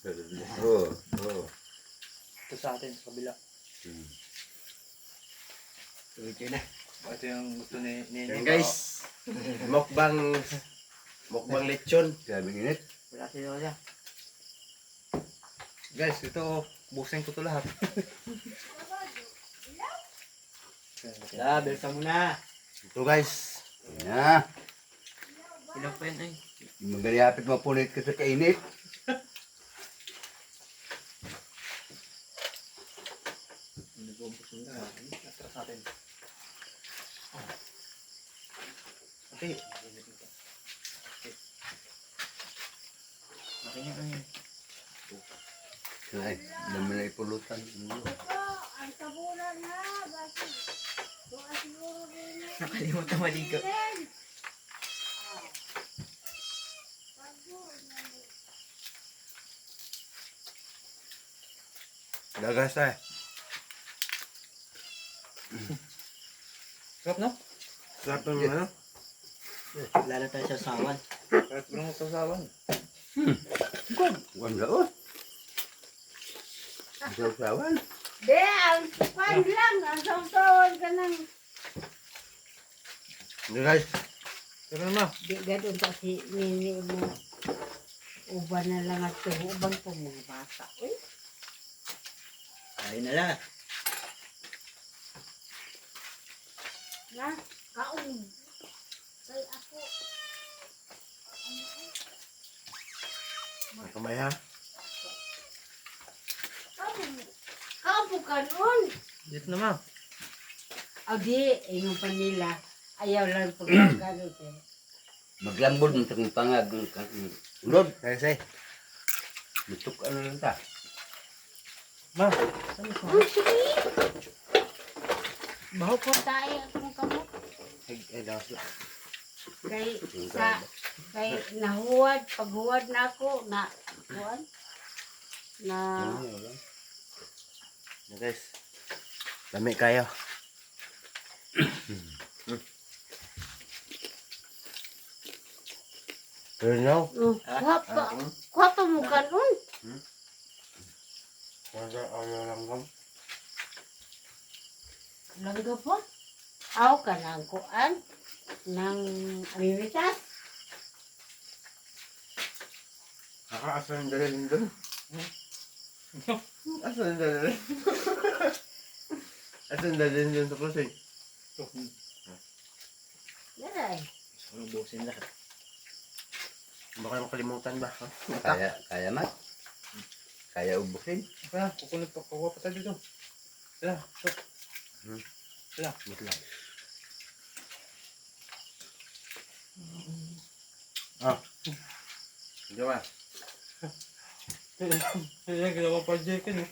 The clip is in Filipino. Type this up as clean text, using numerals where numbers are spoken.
Oo, oo. Ito sa atin, sa kabila. Ito na. Ito yung gusto ni Yan guys. Mukbang lechon. Grabe init. Wala sila wala. Guys, ito, busin ko to lahat. Bilsan mo na. Ito guys. Yan na. Ilang pa yun ay? Magaliyapit mapunit ka sa kainit. Nag-ubusin na. Atras natin. Okay. Okay niya ay. Ay, dami na ipulutan. Ang tabunan na, bakit? Kung siguro rin na. Nakalimutan maligo. Gagas ay. Sarap no? Sarap ng ano? Lalo tayo sa sawan. Sarap lang sa sawan. Wala o. Sawan. De, ang pan lang, ang sawsawan ka ng... Ito guys. Pero na. Di ganun kasi nini mo. Uban na lang at uban po mga bata. Uy, Ayun na lang. na, kaon. Kay ako. Kamay ha? Kapo kanon. Dito naman. O di, yung panila. Ayaw lang pagkakano ko. Maglambod ng takong pangag. Ulod. Kaya say. Lutok ano lang ta. Ma. Oh, sige. Baho po tayo akong kamot. Ay, dawas lang. Kay nahuwad, paghuwad na ako, na, huwad, na, Yan guys. Lami kayo. Pero now, kuha pa mo kanon. wala ano lang kam. Langga po. Aw ka ng kuan, ng amimitas. Asan yung dalilin doon? Asan yung dalilin? Asan yung dalilin doon sa pusing? Yaray. So, ubusin lahat. Baka makalimutan ba? Ha? Kaya mat. Kaya ubusin. Kaya, kukunin pa, kukuha pa tayo dito. Sila, shot. Sila. Wait lang. Hindi ba? Sila, ginawa pa Jekin eh.